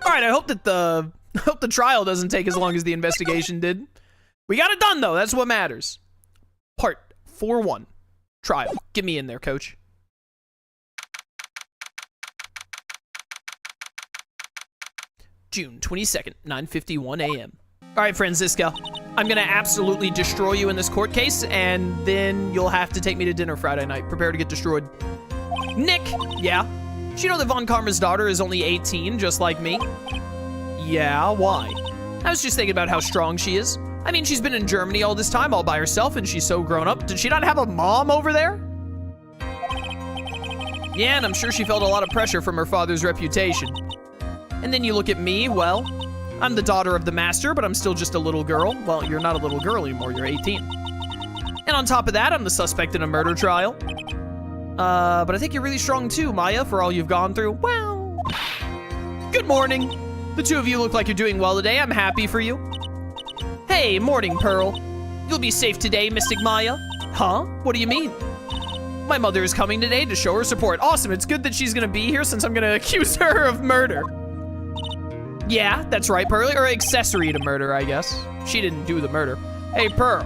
Alright, I hope the trial doesn't take as long as the investigation did. We got it done, though. That's what matters. Part 4-1. Trial. Get me in there, coach. June 22nd, 9:51 a.m. Alright, Francisca. I'm gonna absolutely destroy you in this court case, and then you'll have to take me to dinner Friday night. Prepare to get destroyed. Nick! Yeah? Do you know that Von Karma's daughter is only 18, just like me? Yeah, why? I was just thinking about how strong she is. I mean, she's been in Germany all this time all by herself, and she's so grown up. Did she not have a mom over there? Yeah, and I'm sure she felt a lot of pressure from her father's reputation. And then you look at me, well, I'm the daughter of the master, but I'm still just a little girl. Well, you're not a little girl anymore, you're 18. And on top of that, I'm the suspect in a murder trial. But I think you're really strong too, Maya, for all you've gone through. Well, good morning. The two of you look like you're doing well today. I'm happy for you. Hey, morning, Pearl. You'll be safe today, Mystic Maya. Huh? What do you mean? My mother is coming today to show her support. Awesome, it's good that she's gonna be here since I'm gonna accuse her of murder. Yeah, that's right, Pearl, or accessory to murder, I guess. She didn't do the murder. Hey, Pearl.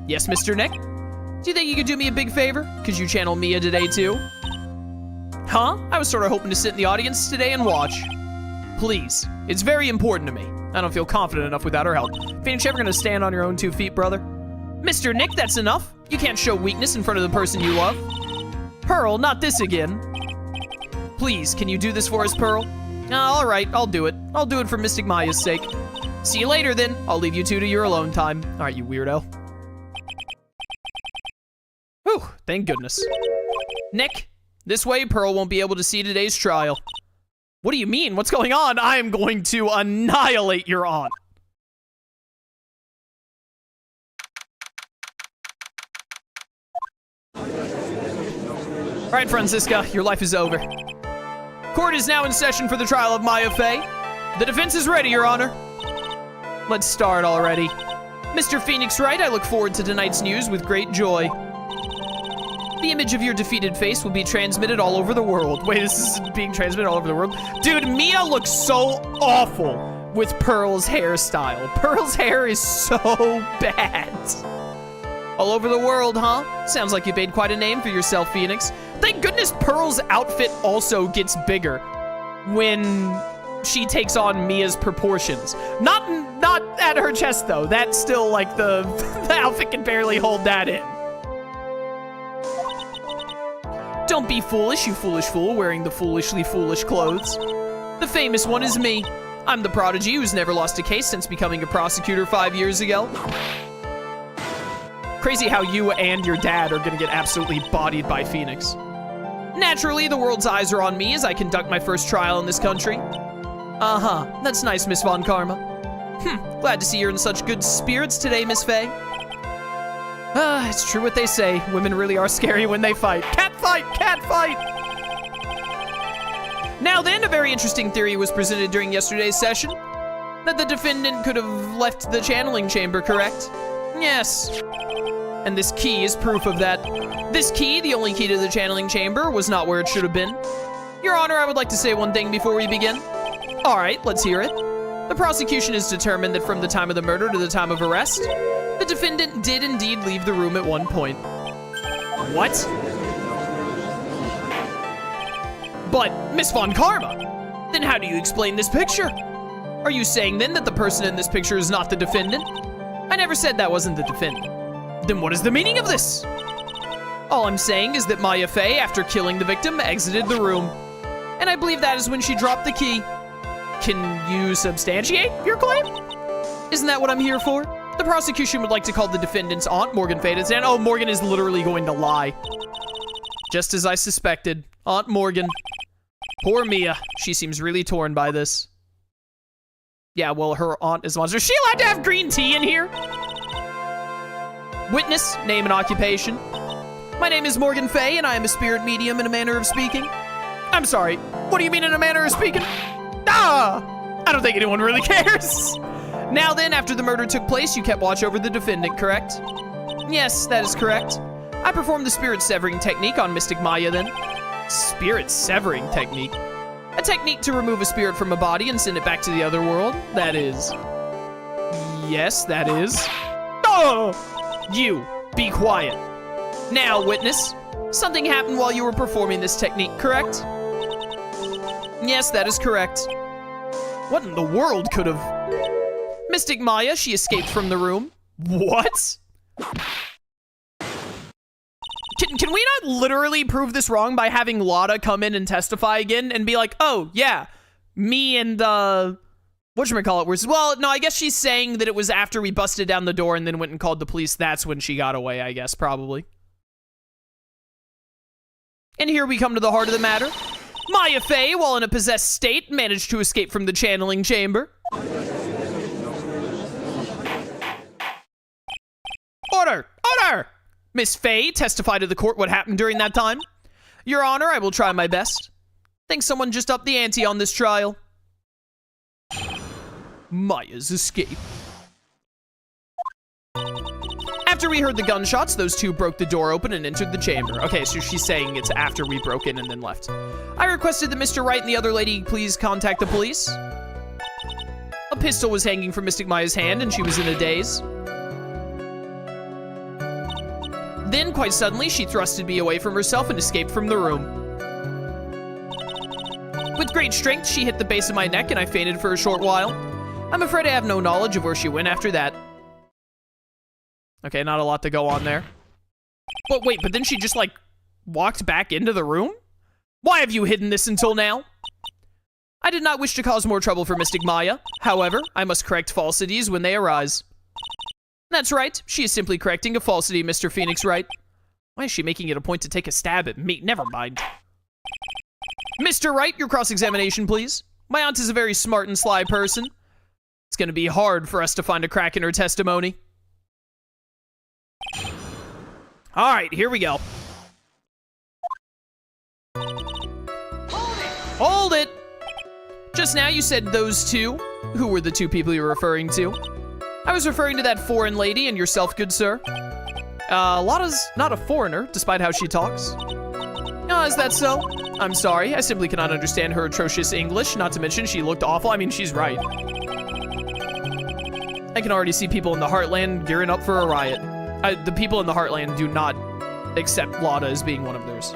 Yes, Mr. Nick? Do you think you could do me a big favor? Could you channel Mia today, too? Huh? I was sort of hoping to sit in the audience today and watch. Please. It's very important to me. I don't feel confident enough without her help. Phoenix, you ever gonna stand on your own 2 feet, brother? Mr. Nick, that's enough. You can't show weakness in front of the person you love. Pearl, not this again. Please, can you do this for us, Pearl? All right, I'll do it. I'll do it for Mystic Maya's sake. See you later, then. I'll leave you two to your alone time. All right, you weirdo. Whew, thank goodness. Nick, this way Pearl won't be able to see today's trial. What do you mean? What's going on? I am going to annihilate your aunt. All right, Francisca, your life is over. Court is now in session for the trial of Mia Fey. The defense is ready, Your Honor. Let's start already. Mr. Phoenix Wright, I look forward to tonight's news with great joy. The image of your defeated face will be transmitted all over the world. Wait, this is being transmitted all over the world? Dude, Mia looks so awful with Pearl's hairstyle. Pearl's hair is so bad. All over the world, huh? Sounds like you made quite a name for yourself, Phoenix. Thank goodness Pearl's outfit also gets bigger when she takes on Mia's proportions. Not at her chest, though. That's still, like, the outfit can barely hold that in. Don't be foolish, you foolish fool, wearing the foolishly foolish clothes. The famous one is me. I'm the prodigy who's never lost a case since becoming a prosecutor 5 years ago. Crazy how you and your dad are gonna get absolutely bodied by Phoenix. Naturally, the world's eyes are on me as I conduct my first trial in this country. Uh-huh, that's nice, Miss Von Karma. Glad to see you're in such good spirits today, Miss Fey. It's true what they say. Women really are scary when they fight. Cat fight! Cat fight! Now then, a very interesting theory was presented during yesterday's session. That the defendant could have left the channeling chamber, correct? Yes. And this key is proof of that. This key, the only key to the channeling chamber, was not where it should have been. Your Honor, I would like to say one thing before we begin. All right, let's hear it. The prosecution has determined that from the time of the murder to the time of arrest, the defendant did indeed leave the room at one point. What? But, Miss Von Karma, then how do you explain this picture? Are you saying then that the person in this picture is not the defendant? I never said that wasn't the defendant. Then what is the meaning of this? All I'm saying is that Mia Fey, after killing the victim, exited the room. And I believe that is when she dropped the key. Can you substantiate your claim? Isn't that what I'm here for? The prosecution would like to call the defendant's aunt, Morgan Fey, to stand. Oh, Morgan is literally going to lie. Just as I suspected. Aunt Morgan. Poor Mia. She seems really torn by this. Yeah, well, her aunt is a monster. Is she allowed to have green tea in here? Witness, name and occupation. My name is Morgan Fey, and I am a spirit medium in a manner of speaking. I'm sorry, what do you mean in a manner of speaking? I don't think anyone really cares. Now then, after the murder took place, you kept watch over the defendant, correct? Yes, that is correct. I performed the spirit severing technique on Mystic Maya then. Spirit severing technique? A technique to remove a spirit from a body and send it back to the other world? That is. Yes, that is. Oh! You, be quiet. Now, witness. Something happened while you were performing this technique, correct? Yes, that is correct. What in the world could have... Mystic Maya, she escaped from the room. What? Can we not literally prove this wrong by having Lotta come in and testify again and be like, oh, yeah, me and, whatchamacallit were... Well, no, I guess she's saying that it was after we busted down the door and then went and called the police. That's when she got away, I guess, probably. And here we come to the heart of the matter. Mia Fey, while in a possessed state, managed to escape from the channeling chamber. Order! Order! Miss Fey, testify to the court what happened during that time. Your Honor, I will try my best. Think someone just upped the ante on this trial. Maya's escape. After we heard the gunshots, those two broke the door open and entered the chamber. Okay, so she's saying it's after we broke in and then left. I requested that Mr. Wright and the other lady please contact the police. A pistol was hanging from Mystic Maya's hand and she was in a daze. Then, quite suddenly, she thrusted me away from herself and escaped from the room. With great strength, she hit the base of my neck and I fainted for a short while. I'm afraid I have no knowledge of where she went after that. Okay, not a lot to go on there. But wait, but then she just, like, walked back into the room? Why have you hidden this until now? I did not wish to cause more trouble for Mystic Maya. However, I must correct falsities when they arise. That's right. She is simply correcting a falsity, Mr. Phoenix Wright. Why is she making it a point to take a stab at me? Never mind. Mr. Wright, your cross-examination, please. My aunt is a very smart and sly person. It's going to be hard for us to find a crack in her testimony. All right, here we go. Hold it! Just now you said those two. Who were the two people you were referring to? I was referring to that foreign lady and yourself, good sir. Lotta's not a foreigner, despite how she talks. Oh, is that so? I'm sorry, I simply cannot understand her atrocious English, not to mention she looked awful. I mean, she's right. I can already see people in the Heartland gearing up for a riot. The people in the Heartland do not accept Lotta as being one of theirs.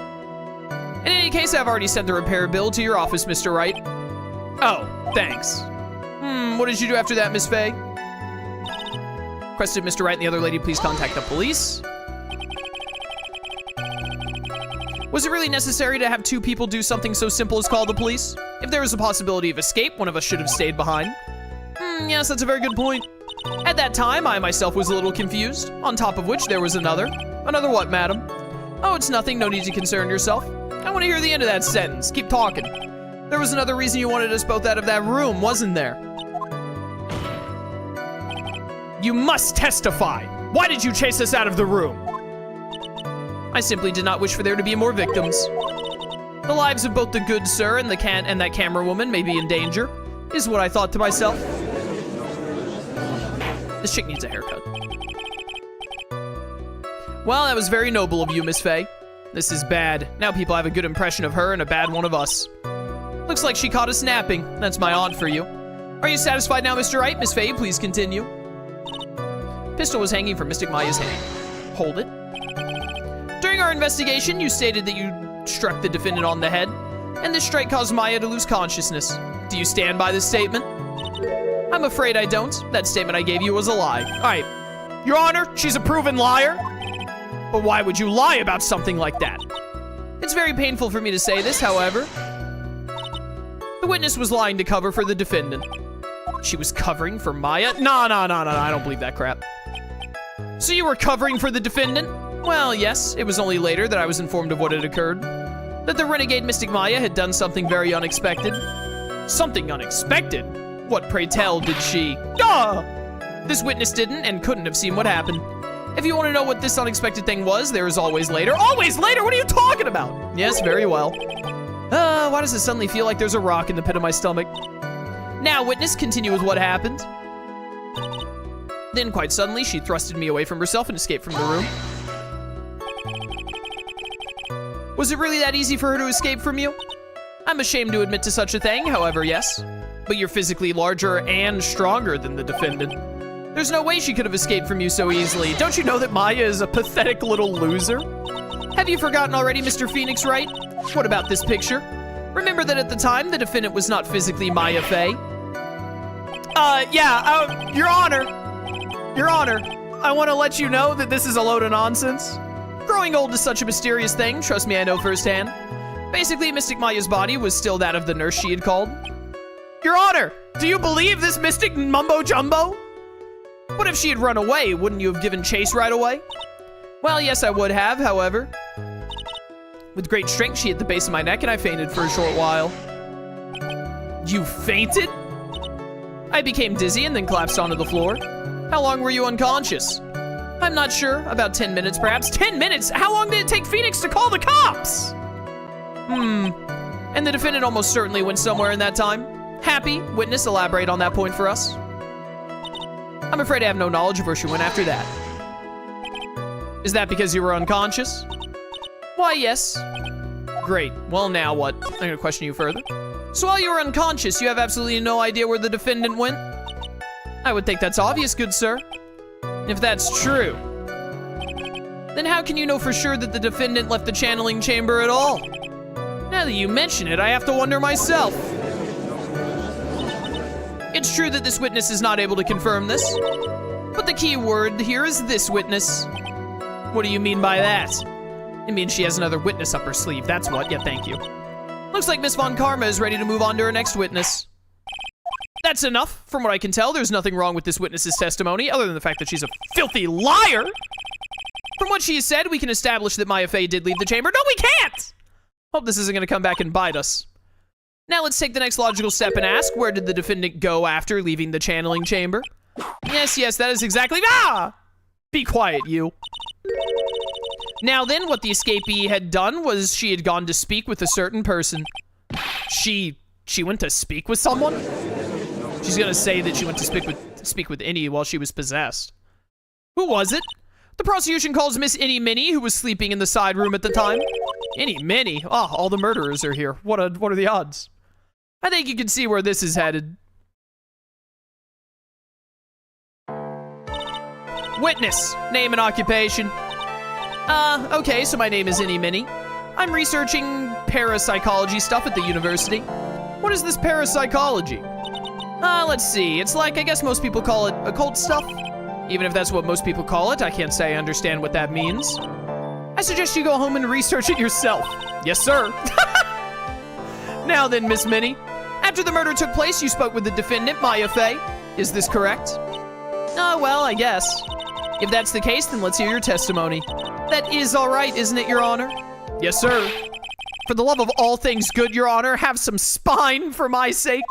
In any case, I've already sent the repair bill to your office, Mr. Wright. Oh, thanks. What did you do after that, Miss Fey? Requested Mr. Wright and the other lady please contact the police. Was it really necessary to have two people do something so simple as call the police? If there was a possibility of escape, one of us should have stayed behind. Yes, that's a very good point. At that time, I myself was a little confused, on top of which there was another. Another what, madam? Oh, it's nothing, no need to concern yourself. I want to hear the end of that sentence. Keep talking. There was another reason you wanted us both out of that room, wasn't there? You must testify. Why did you chase us out of the room? I simply did not wish for there to be more victims. The lives of both the good sir and that camera woman may be in danger, is what I thought to myself. This chick needs a haircut. Well, that was very noble of you, Miss Fey. This is bad. Now people have a good impression of her and a bad one of us. Looks like she caught us napping. That's my aunt for you. Are you satisfied now, Mr. Wright? Miss Fey, please continue. Pistol was hanging from Mystic Maya's hand. Hold it. During our investigation, you stated that you struck the defendant on the head, and this strike caused Maya to lose consciousness. Do you stand by this statement? I'm afraid I don't. That statement I gave you was a lie. All right. Your Honor, she's a proven liar. But why would you lie about something like that? It's very painful for me to say this, however. The witness was lying to cover for the defendant. She was covering for Maya? No, I don't believe that crap. So you were covering for the defendant? Well, yes. It was only later that I was informed of what had occurred. That the renegade Mystic Maya had done something very unexpected. Something unexpected? What, pray tell, did she? Ah! This witness didn't and couldn't have seen what happened. If you want to know what this unexpected thing was, there is always later. Always later? What are you talking about? Yes, very well. Why does it suddenly feel like there's a rock in the pit of my stomach? Now, witness, continue with what happened. Then, quite suddenly, she thrusted me away from herself and escaped from the room. Was it really that easy for her to escape from you? I'm ashamed to admit to such a thing, however, yes. But you're physically larger and stronger than the defendant. There's no way she could have escaped from you so easily. Don't you know that Maya is a pathetic little loser? Have you forgotten already, Mr. Phoenix Wright? What about this picture? Remember that at the time, the defendant was not physically Mia Fey? Your Honor. Your Honor, I want to let you know that this is a load of nonsense. Growing old is such a mysterious thing, trust me, I know firsthand. Basically, Mystic Maya's body was still that of the nurse she had called. Your Honor, do you believe this mystic mumbo-jumbo? What if she had run away? Wouldn't you have given chase right away? Well, yes, I would have, however. With great strength, she hit the base of my neck and I fainted for a short while. You fainted? I became dizzy and then collapsed onto the floor. How long were you unconscious? I'm not sure, about 10 minutes perhaps. 10 minutes? How long did it take Phoenix to call the cops? And the defendant almost certainly went somewhere in that time. Happy, witness, elaborate on that point for us. I'm afraid I have no knowledge of where she went after that. Is that because you were unconscious? Why, yes. Great. Well, now what? I'm gonna question you further. So while you were unconscious, you have absolutely no idea where the defendant went? I would think that's obvious, good sir. If that's true, then how can you know for sure that the defendant left the channeling chamber at all? Now that you mention it, I have to wonder myself. It's true that this witness is not able to confirm this, but the key word here is this witness. What do you mean by that? It means she has another witness up her sleeve, that's what. Yeah, thank you. Looks like Miss Von Karma is ready to move on to her next witness. That's enough. From what I can tell, there's nothing wrong with this witness's testimony, other than the fact that she's a filthy liar. From what she has said, we can establish that Mia Fey did leave the chamber. No, we can't! Hope this isn't gonna come back and bite us. Now let's take the next logical step and ask, where did the defendant go after leaving the channeling chamber? Yes, that is exactly— Be quiet, you. Now then, what the escapee had done was she had gone to speak with a certain person. She went to speak with someone? She's gonna say that she went to speak with Innie while she was possessed. Who was it? The prosecution calls Miss Innie Minnie, who was sleeping in the side room at the time. Innie Minnie? Oh, all the murderers are here. What are the odds? I think you can see where this is headed. Witness, name and occupation. Okay, so my name is Innie Minnie. I'm researching parapsychology stuff at the university. What is this parapsychology? Let's see. It's like, I guess most people call it occult stuff. Even if that's what most people call it, I can't say I understand what that means. I suggest you go home and research it yourself. Yes, sir. Now then, Miss Minnie. After the murder took place, you spoke with the defendant, Mia Fey. Is this correct? Well, I guess. If that's the case, then let's hear your testimony. That is all right, isn't it, Your Honor? Yes, sir. For the love of all things good, Your Honor, have some spine for my sake.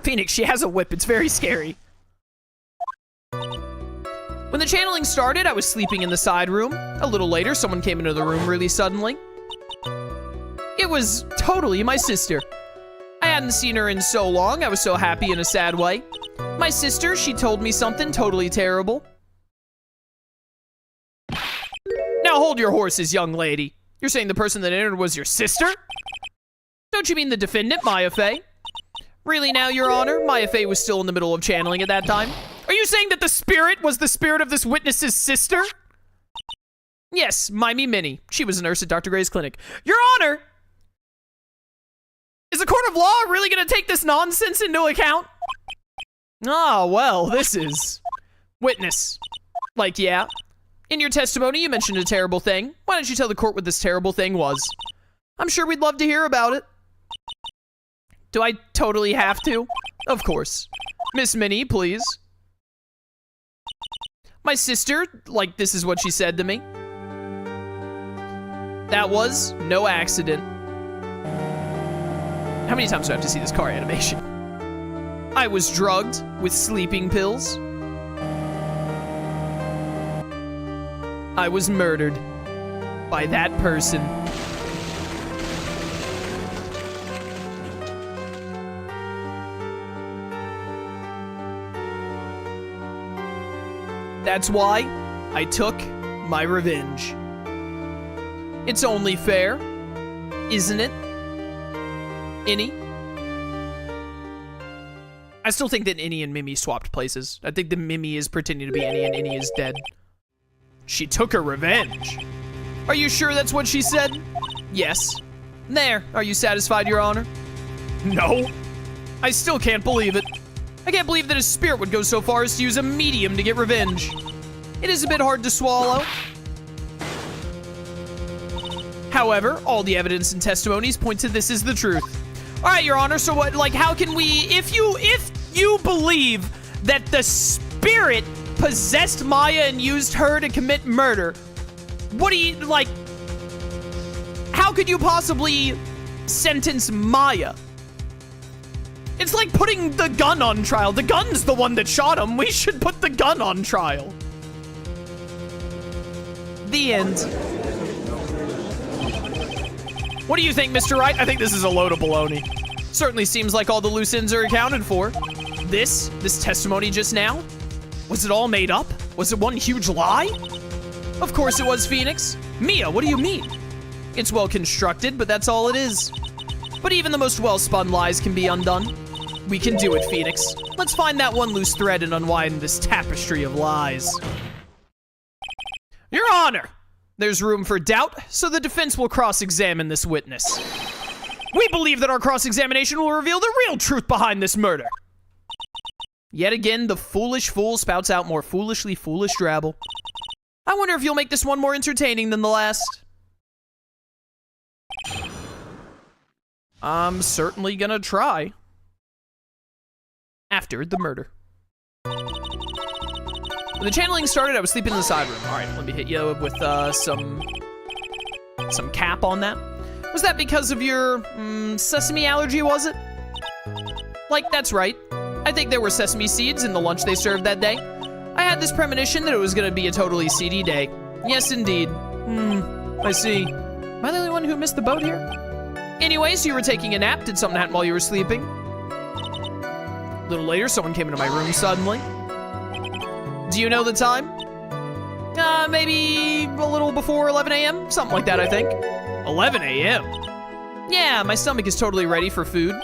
Phoenix, she has a whip. It's very scary. When the channeling started, I was sleeping in the side room. A little later, someone came into the room really suddenly. It was totally my sister. I hadn't seen her in so long. I was so happy in a sad way. My sister, she told me something totally terrible. Now hold your horses, young lady. You're saying the person that entered was your sister? Don't you mean the defendant, Mia Fey? Really now, Your Honor? Mia Fey was still in the middle of channeling at that time. Are you saying that the spirit was the spirit of this witness's sister? Yes, Miney Minnie. She was a nurse at Dr. Gray's clinic. Your Honor! Is the court of law really gonna take this nonsense into account? Ah, well, this is... Witness. Like, yeah. In your testimony, you mentioned a terrible thing. Why don't you tell the court what this terrible thing was? I'm sure we'd love to hear about it. Do I totally have to? Of course. Miss Minnie, please. My sister, like, this is what she said to me. That was no accident. How many times do I have to see this car animation? I was drugged with sleeping pills. I was murdered by that person. That's why I took my revenge. It's only fair. Isn't it? Innie? I still think that Innie and Mimi swapped places. I think that Mimi is pretending to be Innie and Innie is dead. She took her revenge. Are you sure that's what she said? Yes. There, are you satisfied, Your Honor? No. I still can't believe it. I can't believe that a spirit would go so far as to use a medium to get revenge. It is a bit hard to swallow. However, all the evidence and testimonies point to this is the truth. All right, Your Honor, so what, like, how can we, if you believe that the spirit possessed Maya and used her to commit murder, what do you, like, how could you possibly sentence Maya? It's like putting the gun on trial. The gun's the one that shot him. We should put the gun on trial. The end. What do you think, Mr. Wright? I think this is a load of baloney. Certainly seems like all the loose ends are accounted for. This testimony just now? Was it all made up? Was it one huge lie? Of course it was, Phoenix. Mia, what do you mean? It's well constructed, but that's all it is. But even the most well-spun lies can be undone. We can do it, Phoenix. Let's find that one loose thread and unwind this tapestry of lies. Your Honor, there's room for doubt, so the defense will cross-examine this witness. We believe that our cross-examination will reveal the real truth behind this murder. Yet again, the foolish fool spouts out more foolishly foolish drabble. I wonder if you'll make this one more entertaining than the last. I'm certainly gonna try. After the murder. When the channeling started, I was sleeping in the side room. All right, let me hit you with some cap on that. Was that because of your sesame allergy, was it? Like, that's right. I think there were sesame seeds in the lunch they served that day. I had this premonition that it was gonna be a totally seedy day. Yes, indeed. I see. Am I the only one who missed the boat here? Anyways, you were taking a nap. Did something happen while you were sleeping? A little later, someone came into my room suddenly. Do you know the time? Maybe a little before 11 a.m.? Something like that, I think. 11 a.m.? Yeah, my stomach is totally ready for food.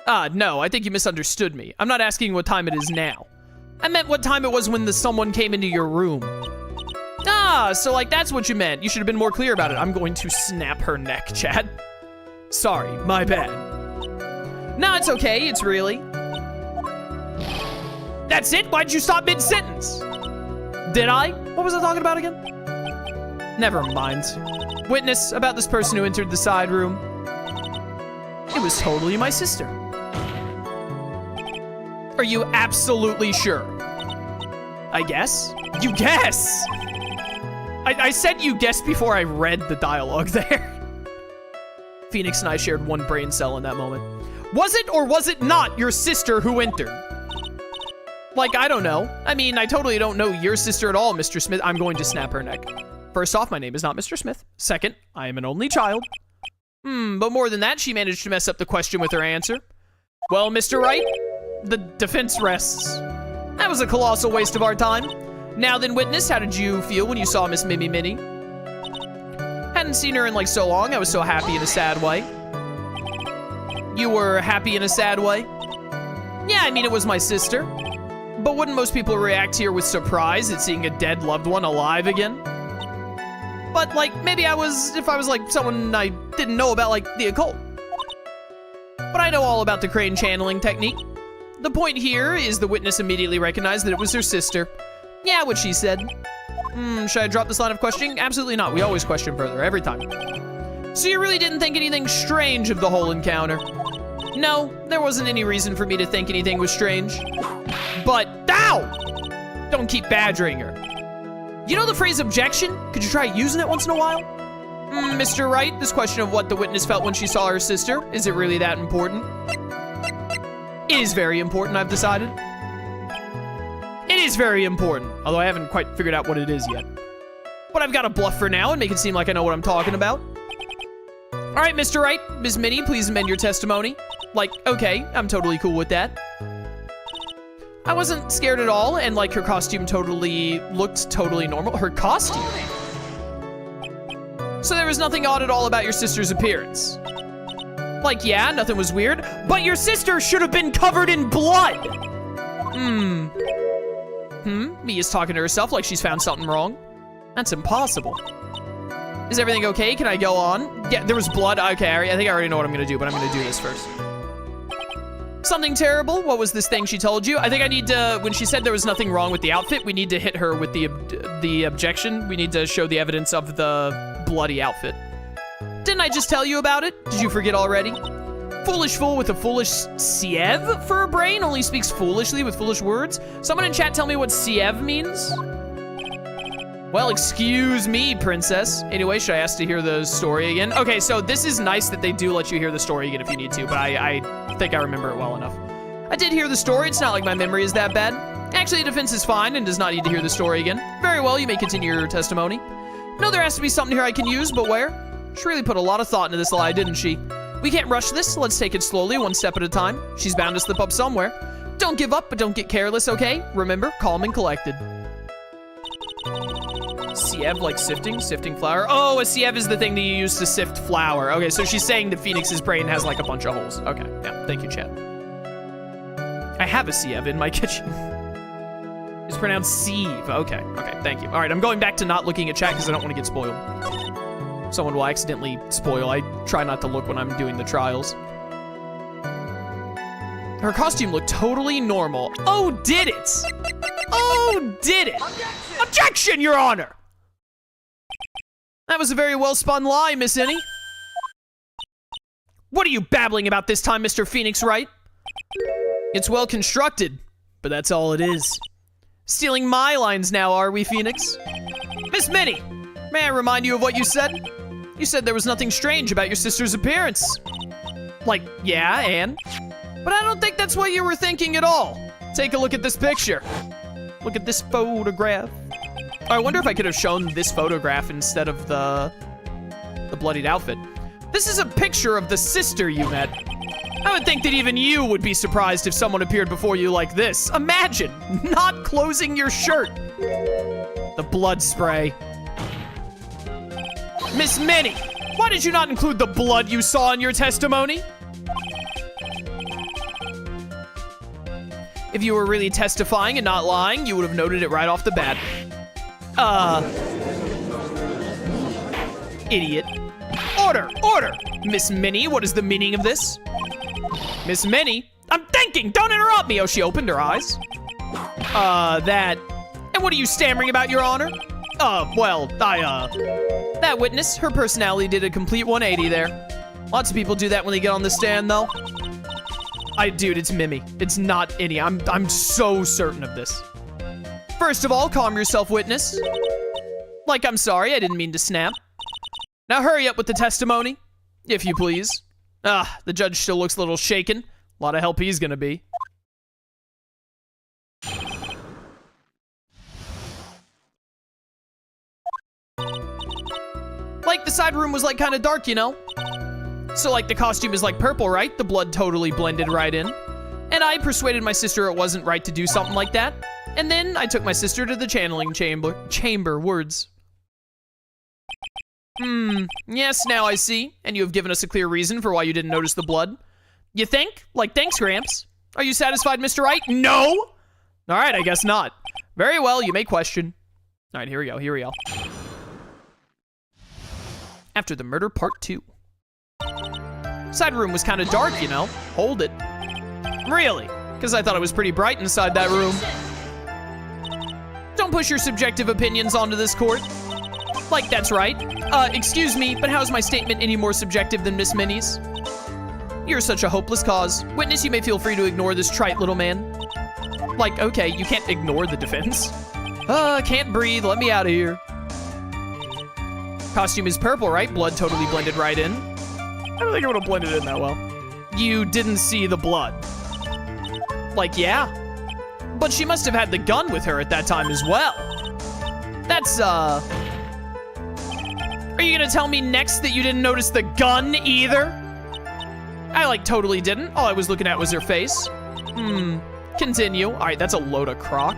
No, I think you misunderstood me. I'm not asking what time it is now. I meant what time it was when someone came into your room. So like that's what you meant. You should have been more clear about it. I'm going to snap her neck, Chad. Sorry, my bad. No, it's okay, it's really. That's it? Why'd you stop mid-sentence? Did I? What was I talking about again? Never mind. Witness, about this person who entered the side room. It was totally my sister. Are you absolutely sure? I guess? You guess! I said you guess before I read the dialogue there. Phoenix and I shared one brain cell in that moment. Was it or was it not your sister who entered? Like, I don't know. I mean, I totally don't know your sister at all, Mr. Smith. I'm going to snap her neck. First off, my name is not Mr. Smith. Second, I am an only child. But more than that, she managed to mess up the question with her answer. Well, Mr. Wright, the defense rests. That was a colossal waste of our time. Now then, witness, how did you feel when you saw Miss Mimi Minnie? Hadn't seen her in like so long. I was so happy in a sad way. You were happy in a sad way? Yeah, I mean, it was my sister. But wouldn't most people react here with surprise at seeing a dead loved one alive again? But like, maybe if I was like someone I didn't know about like the occult. But I know all about the crane channeling technique. The point here is the witness immediately recognized that it was her sister. Yeah, what she said. Should I drop this line of questioning? Absolutely not. We always question further, every time. So you really didn't think anything strange of the whole encounter? No, there wasn't any reason for me to think anything was strange. But, ow! Don't keep badgering her. You know the phrase objection? Could you try using it once in a while? Mr. Wright, this question of what the witness felt when she saw her sister, is it really that important? It is very important, I've decided. It is very important, although I haven't quite figured out what it is yet. But I've got a bluff for now and make it seem like I know what I'm talking about. All right, Mr. Wright, Ms. Minnie, please amend your testimony. Like, okay, I'm totally cool with that. I wasn't scared at all, and like her costume looked totally normal. Her costume? So there was nothing odd at all about your sister's appearance. Like, yeah, nothing was weird, but your sister should have been covered in blood. Mia's talking to herself like she's found something wrong. That's impossible. Is everything okay? Can I go on? Yeah, there was blood. Okay, I think I already know what I'm gonna do, but I'm gonna do this first. Something terrible? What was this thing she told you? I think I need to, when she said there was nothing wrong with the outfit, we need to hit her with the objection. We need to show the evidence of the bloody outfit. Didn't I just tell you about it? Did you forget already? Foolish fool with a foolish siev for a brain only speaks foolishly with foolish words. Someone in chat tell me what siev means? Well, excuse me, princess. Anyway, should I ask to hear the story again? Okay, so this is nice that they do let you hear the story again if you need to, but I think I remember it well enough. I did hear the story. It's not like my memory is that bad. Actually, the defense is fine and does not need to hear the story again. Very well, you may continue your testimony. No, there has to be something here I can use, but where? She really put a lot of thought into this lie, didn't she? We can't rush this. Let's take it slowly, one step at a time. She's bound to slip up somewhere. Don't give up, but don't get careless, okay? Remember, calm and collected. Sieve, like sifting flour? Oh, a sieve is the thing that you use to sift flour. Okay, so she's saying that Phoenix's brain has like a bunch of holes. Okay, yeah, thank you, chat. I have a sieve in my kitchen. It's pronounced sieve. Okay, thank you. All right, I'm going back to not looking at chat because I don't want to get spoiled. Someone will accidentally spoil. I try not to look when I'm doing the trials. Her costume looked totally normal. Oh, did it? Oh, did it? Objection, Your Honor! That was a very well-spun lie, Miss Innie. What are you babbling about this time, Mr. Phoenix Wright? It's well constructed, but that's all it is. Stealing my lines now, are we, Phoenix? Miss Minnie, may I remind you of what you said? You said there was nothing strange about your sister's appearance. Like, yeah, and? But I don't think that's what you were thinking at all. Take a look at this picture. Look at this photograph. I wonder if I could have shown this photograph instead of the bloodied outfit. This is a picture of the sister you met. I would think that even you would be surprised if someone appeared before you like this. Imagine not closing your shirt. The blood spray. Miss Minnie, why did you not include the blood you saw in your testimony? If you were really testifying and not lying, you would have noted it right off the bat. Idiot. Order! Miss Minnie, what is the meaning of this? Miss Minnie? I'm thinking! Don't interrupt me! Oh, she opened her eyes. That... And what are you stammering about, Your Honor? That witness, her personality did a complete 180 there. Lots of people do that when they get on the stand, though. Dude, it's Mimi. It's not Innie. I'm so certain of this. First of all, calm yourself, witness. Like, I'm sorry, I didn't mean to snap. Now hurry up with the testimony, if you please. The judge still looks a little shaken. A lot of help he's gonna be. Like, the side room was, like, kind of dark, you know? So, like, the costume is, like, purple, right? The blood totally blended right in. And I persuaded my sister it wasn't right to do something like that. And then I took my sister to the channeling chamber. Words. Yes, now I see. And you have given us a clear reason for why you didn't notice the blood. You think? Like, thanks, Gramps. Are you satisfied, Mr. Wright? No! All right, I guess not. Very well, you may question. All right, here we go. After the murder, part 2. Side room was kind of dark, you know. Hold it. Really? Because I thought it was pretty bright inside that room. Don't push your subjective opinions onto this court. Like, that's right. Excuse me, but how's my statement any more subjective than Miss Minnie's? You're such a hopeless cause. Witness, you may feel free to ignore this trite little man. Like, okay, you can't ignore the defense. Can't breathe, let me out of here. Costume is purple, right? Blood totally blended right in. I don't think it would have blended in that well. You didn't see the blood. Like, yeah. But she must have had the gun with her at that time as well. That's, Are you gonna tell me next that you didn't notice the gun either? I, like, totally didn't. All I was looking at was her face. Continue. All right, that's a load of crock.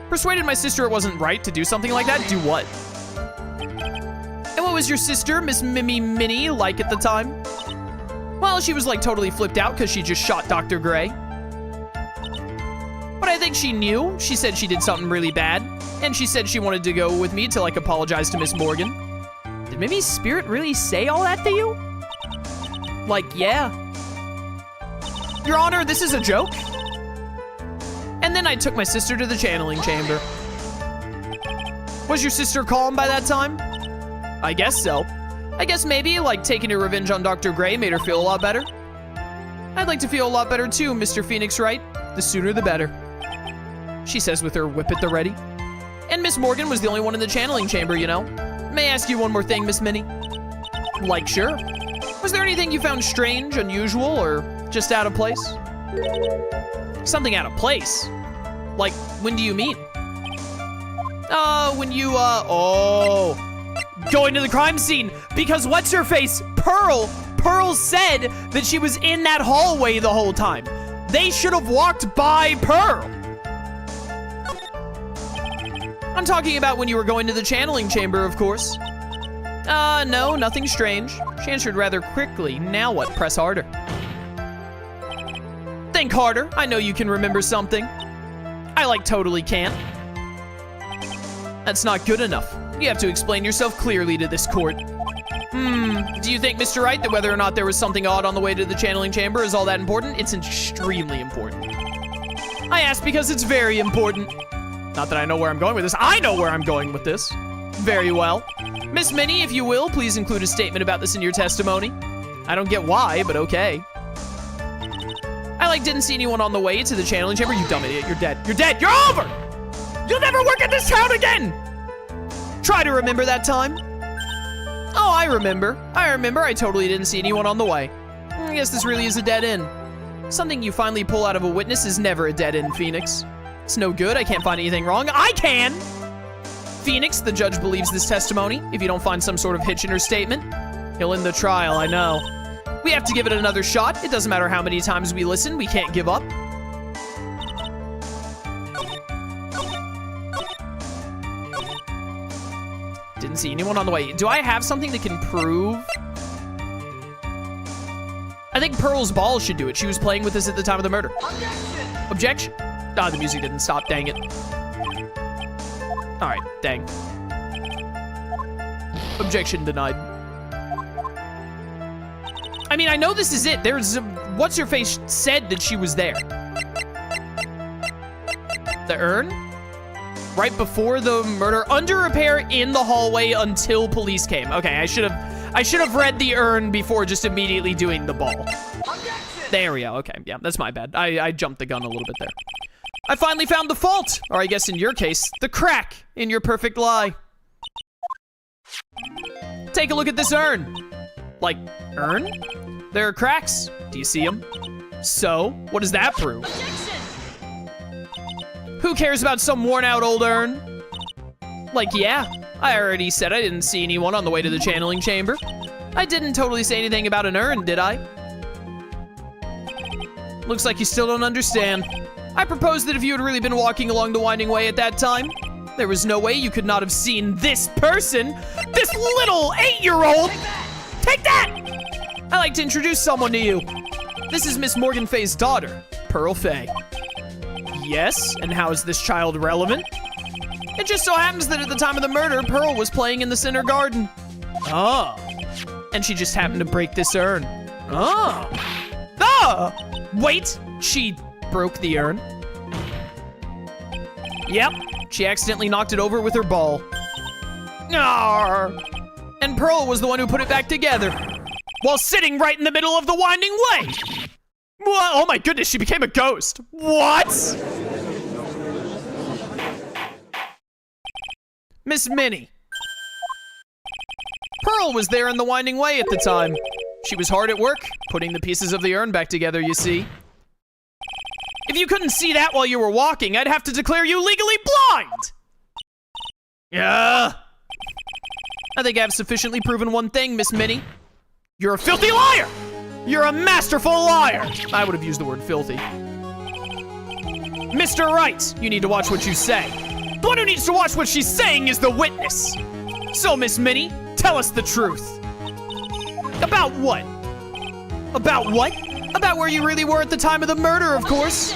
Persuaded my sister it wasn't right to do something like that? Do what? And what was your sister, Miss Miney, like at the time? Well, she was like totally flipped out because she just shot Dr. Gray. But I think she knew. She said she did something really bad. And she said she wanted to go with me to like apologize to Miss Morgan. Did Mimi's spirit really say all that to you? Like, yeah. Your Honor, this is a joke. And then I took my sister to the channeling chamber. Was your sister calm by that time? I guess so. I guess maybe, like, taking her revenge on Dr. Gray made her feel a lot better. I'd like to feel a lot better too, Mr. Phoenix Wright. The sooner the better. She says with her whip at the ready. And Miss Morgan was the only one in the channeling chamber, you know. May I ask you one more thing, Miss Minnie? Like, sure. Was there anything you found strange, unusual, or just out of place? Something out of place? Like, when do you mean? When you, going to the crime scene, because what's her face? Pearl said that she was in that hallway the whole time. They should have walked by Pearl. I'm talking about when you were going to the channeling chamber, of course. No, nothing strange. She answered rather quickly. Now what? Press harder. Think harder. I know you can remember something. I like totally can't. That's not good enough. You have to explain yourself clearly to this court. Do you think, Mr. Wright, that whether or not there was something odd on the way to the channeling chamber is all that important? It's extremely important. I ask because it's very important. Not that I know where I'm going with this. I know where I'm going with this. Very well. Miss Minnie, if you will, please include a statement about this in your testimony. I don't get why, but okay. I, didn't see anyone on the way to the channeling chamber. You dumb idiot. You're dead. You're dead. You're over! You'll never work in this town again! Try to remember that time. Oh, I remember. I totally didn't see anyone on the way. I guess this really is a dead end. Something you finally pull out of a witness is never a dead end, Phoenix. It's no good. I can't find anything wrong. I can! Phoenix, the judge believes this testimony. If you don't find some sort of hitch in her statement, he'll end the trial, I know. We have to give it another shot. It doesn't matter how many times we listen. We can't give up. Didn't see anyone on the way. Do I have something that can prove? I think Pearl's ball should do it. She was playing with this at the time of the murder. Objection? Ah, the music didn't stop. Dang it. All right, dang. Objection denied. I mean, I know this is it. There's what's-her-face said that she was there. The urn? Right before the murder, under repair in the hallway until police came. Okay, I should have read the urn before just immediately doing the ball. There we go. Okay, yeah, that's my bad. I jumped the gun a little bit there. I finally found the fault, or I guess in your case, the crack in your perfect lie. Take a look at this urn. Like, urn? There are cracks. Do you see them? So, what does that prove? Who cares about some worn-out old urn? Like, yeah, I already said I didn't see anyone on the way to the channeling chamber. I didn't totally say anything about an urn, did I? Looks like you still don't understand. I propose that if you had really been walking along the winding way at that time, there was no way you could not have seen this person, this little 8-year-old. Take that! I'd like to introduce someone to you. This is Miss Morgan Fey's daughter, Pearl Fey. Yes, and how is this child relevant? It just so happens that at the time of the murder, Pearl was playing in the center garden. Oh. And she just happened to break this urn. Oh. Ah! Wait, she broke the urn? Yep, she accidentally knocked it over with her ball. Arr. And Pearl was the one who put it back together, while sitting right in the middle of the winding way. What? Oh my goodness, she became a ghost. What? Miss Minnie. Pearl was there in the winding way at the time. She was hard at work, putting the pieces of the urn back together, you see. If you couldn't see that while you were walking, I'd have to declare you legally blind! Yeah. I think I've sufficiently proven one thing, Miss Minnie. You're a filthy liar! You're a masterful liar! I would have used the word filthy. Mr. Wright, you need to watch what you say. The one who needs to watch what she's saying is the witness. So, Miss Minnie, Tell us the truth. About what? About what? About where you really were at the time of the murder, of course.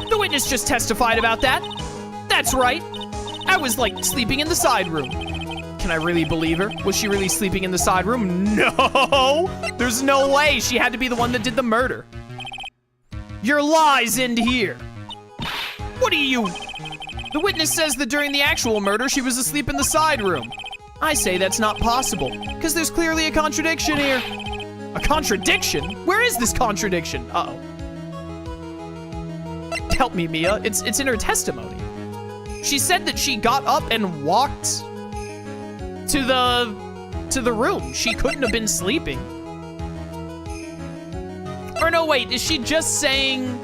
The witness just testified about that. That's right. I was, like, sleeping in the side room. Can I really believe her? Was she really sleeping in the side room? No! There's no way. She had to be the one that did the murder. Your lies end here. What are you? The witness says that during the actual murder, she was asleep in the side room. I say that's not possible, because there's clearly a contradiction here. A contradiction? Where is this contradiction? Uh-oh. Help me, Mia. It's in her testimony. She said that she got up and walked to the room. She couldn't have been sleeping. Or no, wait, is she just saying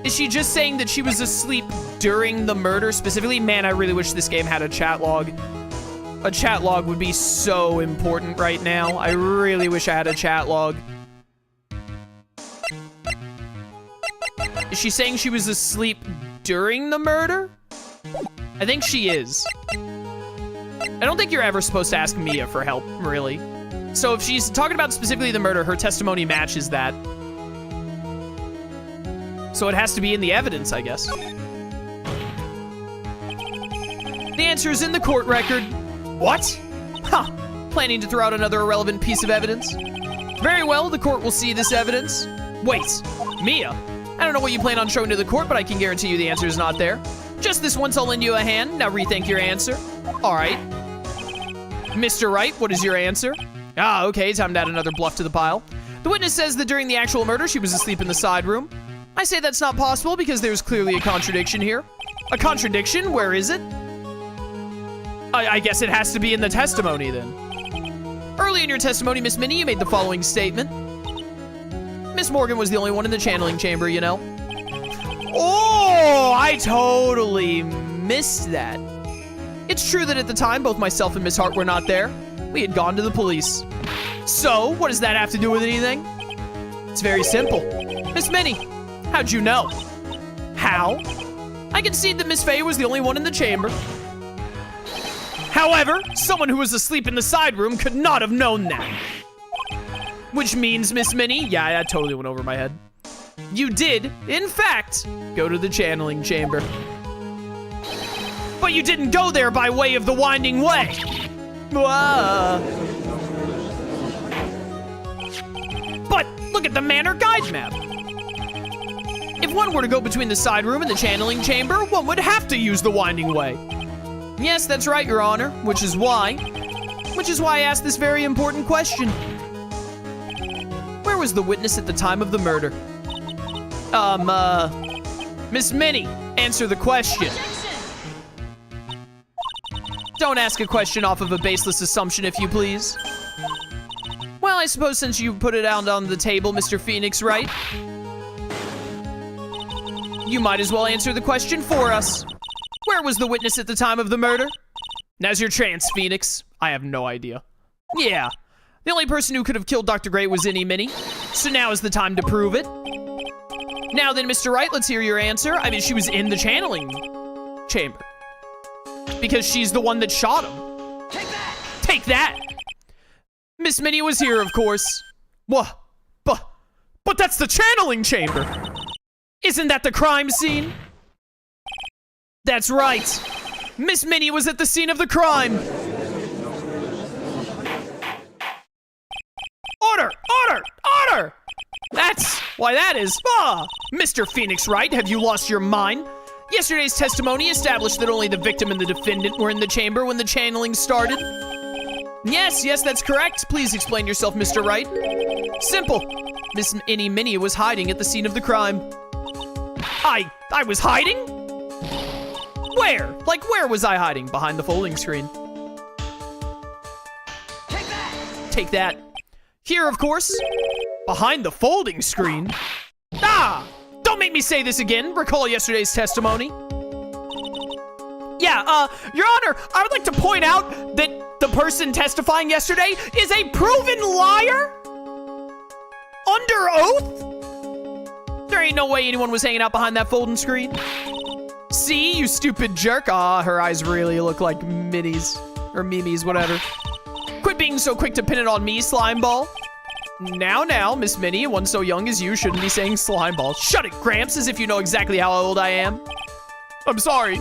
that she was asleep during the murder specifically? Man, I really wish this game had a chat log. A chat log would be so important right now. I really wish I had a chat log. Is she saying she was asleep during the murder? I think she is. I don't think you're ever supposed to ask Mia for help, really. So if she's talking about specifically the murder, her testimony matches that. So it has to be in the evidence, I guess. The answer is in the court record. What? Huh. Planning to throw out another irrelevant piece of evidence? Very well, the court will see this evidence. Wait, Mia, I don't know what you plan on showing to the court, but I can guarantee you the answer is not there. Just this once, I'll lend you a hand. Now rethink your answer. All right. Mr. Wright, what is your answer? Ah, okay, time to add another bluff to the pile. The witness says that during the actual murder, she was asleep in the side room. I say that's not possible because there's clearly a contradiction here. A contradiction? Where is it? I guess it has to be in the testimony then. Early in your testimony, Miss Miney, you made the following statement. Miss Morgan was the only one in the channeling chamber, you know. Oh, I totally missed that. It's true that at the time, both myself and Miss Hart were not there. We had gone to the police. So, what does that have to do with anything? It's very simple. Miss Miney, how'd you know? How? I concede that Miss Fey was the only one in the chamber. However, someone who was asleep in the side room could not have known that. Which means, Miss Miney, yeah, that totally went over my head. You did, in fact, go to the channeling chamber. But you didn't go there by way of the winding way. But look at the manor guide map. If one were to go between the side room and the channeling chamber, one would have to use the winding way. Yes, that's right, Your Honor, which is why I asked this very important question. Where was the witness at the time of the murder? Miss Minnie, answer the question. Don't ask a question off of a baseless assumption, if you please. Well, I suppose since you put it out on the table, Mr. Phoenix Wright, you might as well answer the question for us. Where was the witness at the time of the murder? Now's your chance, Phoenix. I have no idea. Yeah, the only person who could have killed Dr. Gray was Minnie, so now is the time to prove it. Now then, Mr. Wright, let's hear your answer. I mean, she was in the channeling chamber. Because she's the one that shot him. Take that! Take that! Miss Minnie was here, of course. What? But that's the channeling chamber! Isn't that the crime scene? That's right. Miss Minnie was at the scene of the crime. Order! Order! Order! That's why that is. Mr. Phoenix Wright, have you lost your mind? Yesterday's testimony established that only the victim and the defendant were in the chamber when the channeling started. Yes, that's correct. Please explain yourself, Mr. Wright. Simple. Miss Minnie was hiding at the scene of the crime. I was hiding? Where? Like, where was I hiding? Behind the folding screen. Take that! Take that. Here, of course. Behind the folding screen? Don't make me say this again. Recall yesterday's testimony. Yeah, Your Honor, I would like to point out that the person testifying yesterday is a proven liar? Under oath? There ain't no way anyone was hanging out behind that folding screen. See, you stupid jerk. Her eyes really look like Minnie's. Or Mimi's, whatever. Quit being so quick to pin it on me, Slimeball. Now, Miss Minnie, one so young as you shouldn't be saying Slimeball. Shut it, Gramps, as if you know exactly how old I am. I'm sorry.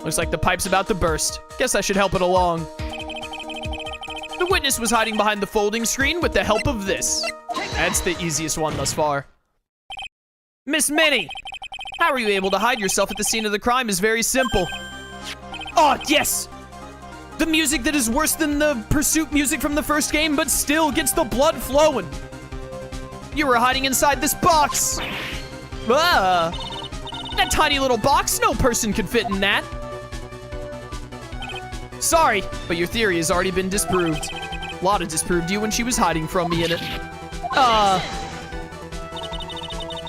Looks like the pipe's about to burst. Guess I should help it along. The witness was hiding behind the folding screen with the help of this. That's the easiest one thus far. Miss Minnie, how are you able to hide yourself at the scene of the crime is very simple. Oh, yes! The music that is worse than the pursuit music from the first game, but still gets the blood flowing. You were hiding inside this box. That tiny little box, no person could fit in that. Sorry, but your theory has already been disproved. Lotta disproved you when she was hiding from me in it.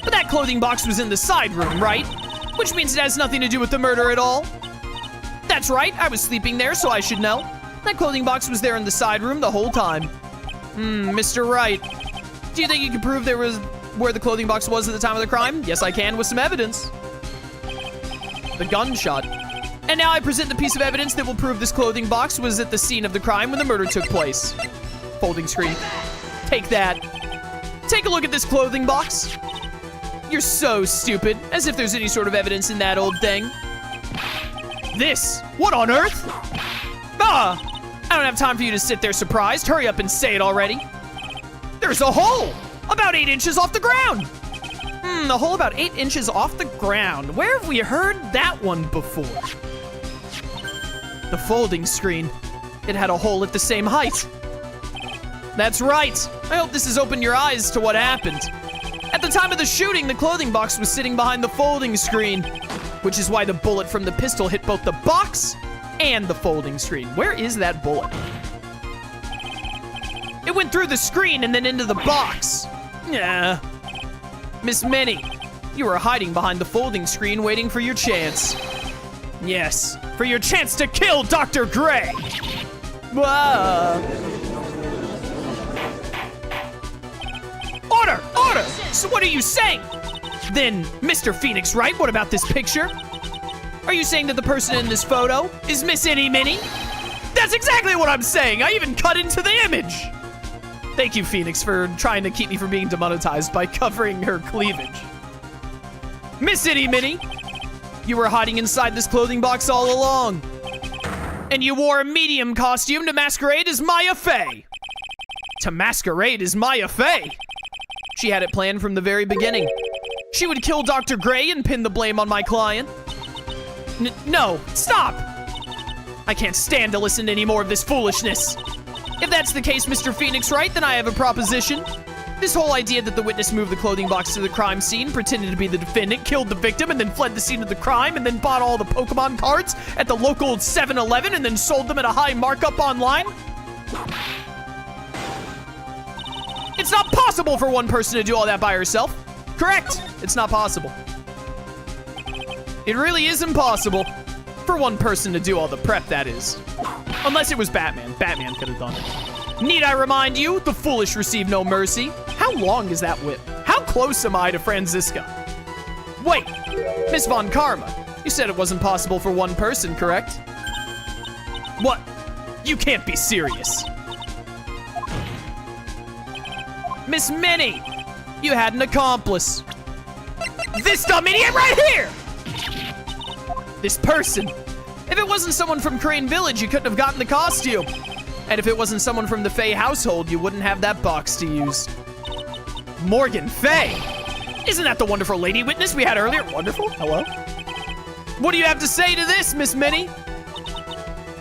But that clothing box was in the side room, right? Which means it has nothing to do with the murder at all. That's right, I was sleeping there, so I should know. That clothing box was there in the side room the whole time. Mr. Wright. Do you think you can prove there was where the clothing box was at the time of the crime? Yes, I can, with some evidence. The gunshot. And now I present the piece of evidence that will prove this clothing box was at the scene of the crime when the murder took place. Folding screen. Take that. Take a look at this clothing box. You're so stupid, as if there's any sort of evidence in that old thing. This? What on earth? I don't have time for you to sit there surprised. Hurry up and say it already. There's a hole! About 8 inches off the ground! A hole about 8 inches off the ground. Where have we heard that one before? The folding screen. It had a hole at the same height. That's right. I hope this has opened your eyes to what happened. At the time of the shooting, the clothing box was sitting behind the folding screen, which is why the bullet from the pistol hit both the box and the folding screen. Where is that bullet? It went through the screen and then into the box. Yeah. Miss Minnie, you were hiding behind the folding screen waiting for your chance. Yes, for your chance to kill Dr. Gray. Order! Order! So what are you saying? Then, Mr. Phoenix Wright, what about this picture? Are you saying that the person in this photo is Miss Innie Minnie? That's exactly what I'm saying! I even cut into the image! Thank you, Phoenix, for trying to keep me from being demonetized by covering her cleavage. Miss Innie Minnie, you were hiding inside this clothing box all along. And you wore a medium costume to masquerade as Mia Fey. To masquerade as Mia Fey? She had it planned from the very beginning. She would kill Dr. Gray and pin the blame on my client. No, stop! I can't stand to listen to any more of this foolishness. If that's the case, Mr. Phoenix Wright, then I have a proposition. This whole idea that the witness moved the clothing box to the crime scene, pretended to be the defendant, killed the victim, and then fled the scene of the crime, and then bought all the Pokemon cards at the local 7-Eleven, and then sold them at a high markup online. It's not possible for one person to do all that by herself. Correct. It's not possible. It really is impossible for one person to do all the prep, that is. Unless it was Batman. Batman could have done it. Need I remind you, the foolish receive no mercy. How long is that whip? How close am I to Franziska? Wait, Miss Von Karma, you said it wasn't possible for one person, correct? What? You can't be serious. Miss Minnie, you had an accomplice. This dumb idiot right here! This person. If it wasn't someone from Crane Village, you couldn't have gotten the costume. And if it wasn't someone from the Fey household, you wouldn't have that box to use. Morgan Fey. Isn't that the wonderful lady witness we had earlier? Wonderful? Hello? What do you have to say to this, Miss Minnie?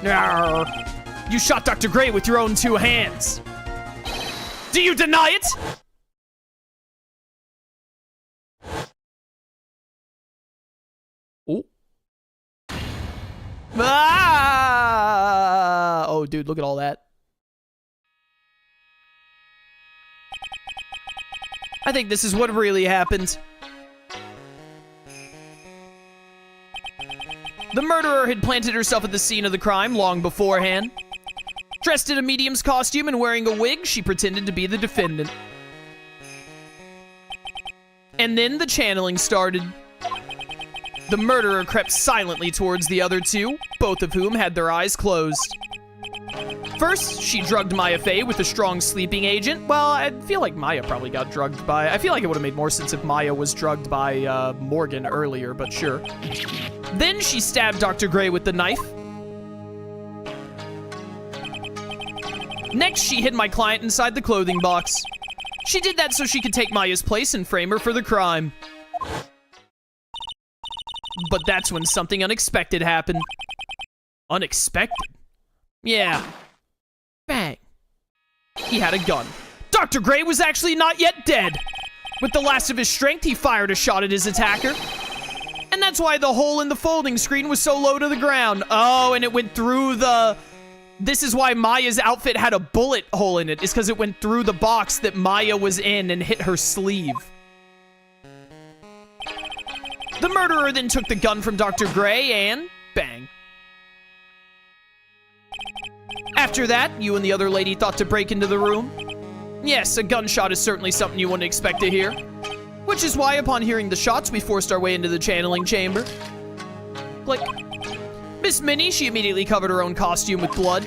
You shot Dr. Gray with your own 2 hands. Do you deny it? Oh. Oh, dude, look at all that. I think this is what really happened. The murderer had planted herself at the scene of the crime long beforehand. Dressed in a medium's costume and wearing a wig, she pretended to be the defendant. And then the channeling started. The murderer crept silently towards the other 2, both of whom had their eyes closed. First, she drugged Mia Fey with a strong sleeping agent. Well, I feel like Maya probably got drugged by... I feel like it would have made more sense if Maya was drugged by Morgan earlier, but sure. Then she stabbed Dr. Gray with the knife. Next, she hid my client inside the clothing box. She did that so she could take Maya's place and frame her for the crime. But that's when something unexpected happened. Unexpected? Yeah. Bang. He had a gun. Dr. Gray was actually not yet dead. With the last of his strength, he fired a shot at his attacker. And that's why the hole in the folding screen was so low to the ground. Oh, and it went through the... This is why Maya's outfit had a bullet hole in it. It's because it went through the box that Maya was in and hit her sleeve. The murderer then took the gun from Dr. Gray and... bang. After that, you and the other lady thought to break into the room. Yes, a gunshot is certainly something you wouldn't expect to hear. Which is why, upon hearing the shots, we forced our way into the channeling chamber. Click. Miss Minnie, she immediately covered her own costume with blood.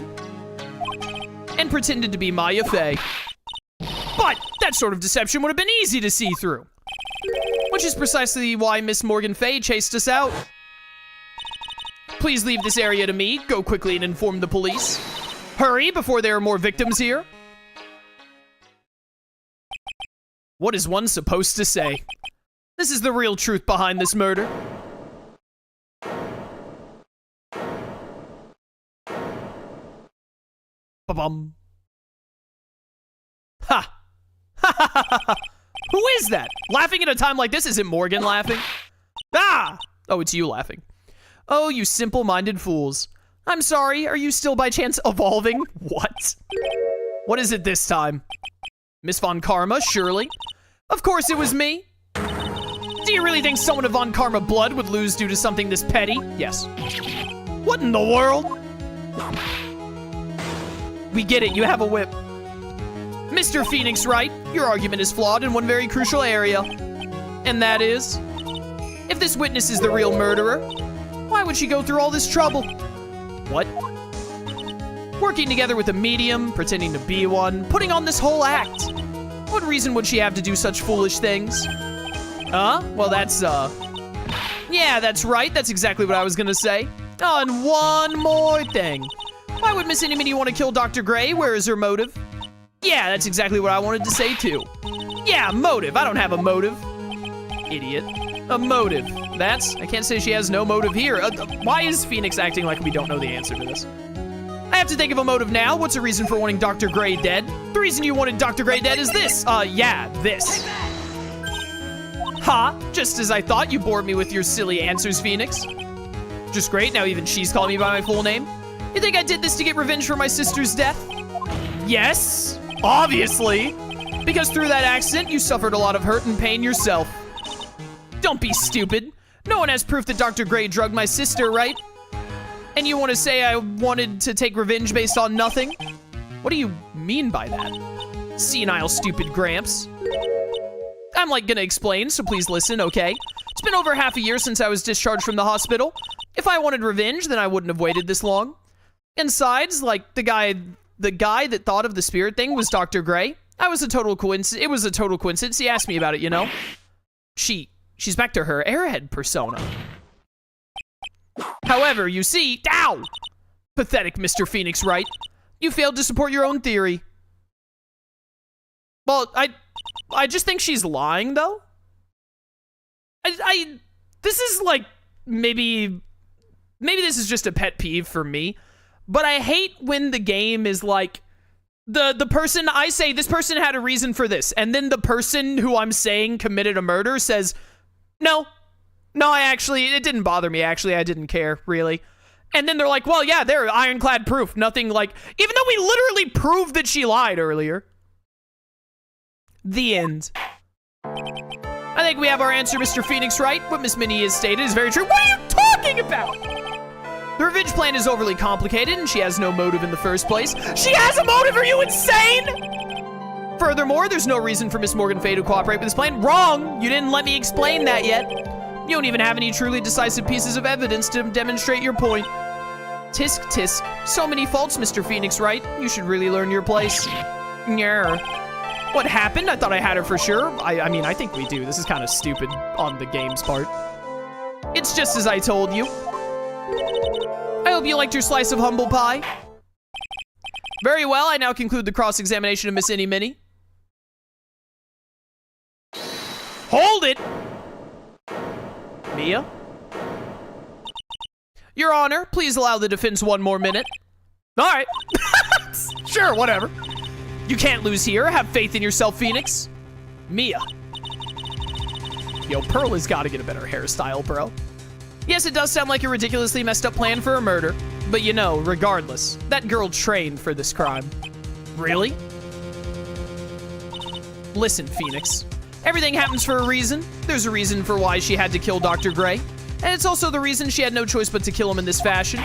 And pretended to be Mia Fey. But that sort of deception would have been easy to see through. Which is precisely why Miss Morgan Fey chased us out. Please leave this area to me. Go quickly and inform the police. Hurry before there are more victims here. What is one supposed to say? This is the real truth behind this murder. Ba-bum. Ha! Ha ha ha ha! Who is that? Laughing at a time like this? Isn't Morgan laughing? Ah! Oh, it's you laughing. Oh, you simple-minded fools. I'm sorry, are you still by chance evolving? What? What is it this time? Miss Von Karma, surely? Of course it was me. Do you really think someone of Von Karma blood would lose due to something this petty? Yes. What in the world? We get it, you have a whip. Mr. Phoenix Wright, your argument is flawed in one very crucial area. And that is, if this witness is the real murderer, why would she go through all this trouble? What? Working together with a medium, pretending to be one, putting on this whole act. What reason would she have to do such foolish things? Well, that's, yeah, that's right. That's exactly what I was gonna say. Oh, and one more thing. Why would Miss Minnie want to kill Dr. Gray? Where is her motive? Yeah, that's exactly what I wanted to say, too. Yeah, motive. I don't have a motive. Idiot. A motive. I can't say she has no motive here. Why is Phoenix acting like we don't know the answer to this? I have to think of a motive now. What's the reason for wanting Dr. Gray dead? The reason you wanted Dr. Gray dead is this. Yeah, this. Ha! Just as I thought, you bored me with your silly answers, Phoenix. Just great, now even she's calling me by my full name. You think I did this to get revenge for my sister's death? Yes, obviously. Because through that accident, you suffered a lot of hurt and pain yourself. Don't be stupid. No one has proof that Dr. Gray drugged my sister, right? And you want to say I wanted to take revenge based on nothing? What do you mean by that? Senile, stupid Gramps. I'm gonna explain, so please listen, okay? It's been over half a year since I was discharged from the hospital. If I wanted revenge, then I wouldn't have waited this long. And besides, the guy that thought of the spirit thing was Dr. Gray. It was a total coincidence. He asked me about it, you know? She's back to her airhead persona. However, you see, ow! Pathetic, Mr. Phoenix Wright. You failed to support your own theory. Well, I just think she's lying, though. This is maybe this is just a pet peeve for me, but I hate when the game is the person I say, this person had a reason for this, and then the person who I'm saying committed a murder says, no, it didn't bother me, actually, I didn't care, really. And then they're like, well, yeah, they're ironclad proof, nothing even though we literally proved that she lied earlier. The end. I think we have our answer, Mr. Phoenix Wright. What Miss Minnie has stated is very true. What are you talking about? The revenge plan is overly complicated, and she has no motive in the first place. She has a motive? Are you insane? Furthermore, there's no reason for Miss Morgan Fey to cooperate with this plan. Wrong! You didn't let me explain that yet. You don't even have any truly decisive pieces of evidence to demonstrate your point. Tisk, tisk. So many faults, Mr. Phoenix Wright. You should really learn your place. Nyeh. What happened? I thought I had her for sure. I mean, I think we do. This is kind of stupid on the game's part. It's just as I told you. I hope you liked your slice of humble pie. Very well, I now conclude the cross-examination of Miss Innie Minnie. Hold it! Mia? Your Honor, please allow the defense 1 more minute. All right. Sure, whatever. You can't lose here. Have faith in yourself, Phoenix. Mia. Yo, Pearl has got to get a better hairstyle, bro. Yes, it does sound like a ridiculously messed up plan for a murder. But you know, regardless, that girl trained for this crime. Really? Listen, Phoenix. Everything happens for a reason. There's a reason for why she had to kill Dr. Gray. And it's also the reason she had no choice but to kill him in this fashion.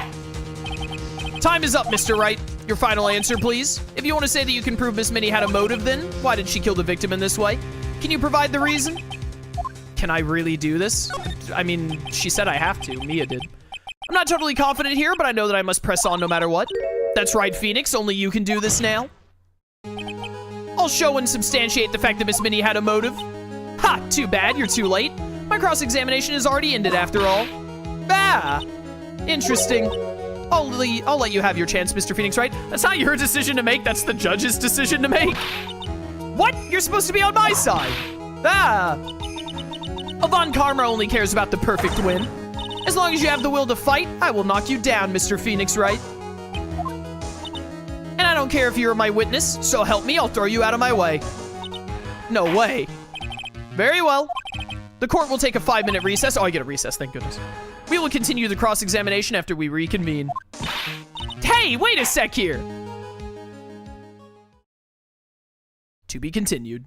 Time is up, Mr. Wright. Your final answer, please. If you want to say that you can prove Miss Minnie had a motive, then why did she kill the victim in this way? Can you provide the reason? Can I really do this? I mean, she said I have to. Mia did. I'm not totally confident here, but I know that I must press on no matter what. That's right, Phoenix. Only you can do this now. I'll show and substantiate the fact that Miss Minnie had a motive. Ha! Too bad. You're too late. My cross-examination is already ended after all. Ah! Interesting. I'll let you have your chance, Mr. Phoenix Wright. That's not your decision to make. That's the judge's decision to make. What? You're supposed to be on my side. Ah! Avant Karma only cares about the perfect win. As long as you have the will to fight, I will knock you down, Mr. Phoenix Wright. And I don't care if you're my witness, so help me, I'll throw you out of my way. No way. Very well. The court will take a 5-minute recess. Oh, I get a recess, thank goodness. We will continue the cross-examination after we reconvene. Hey, wait a sec here. To be continued.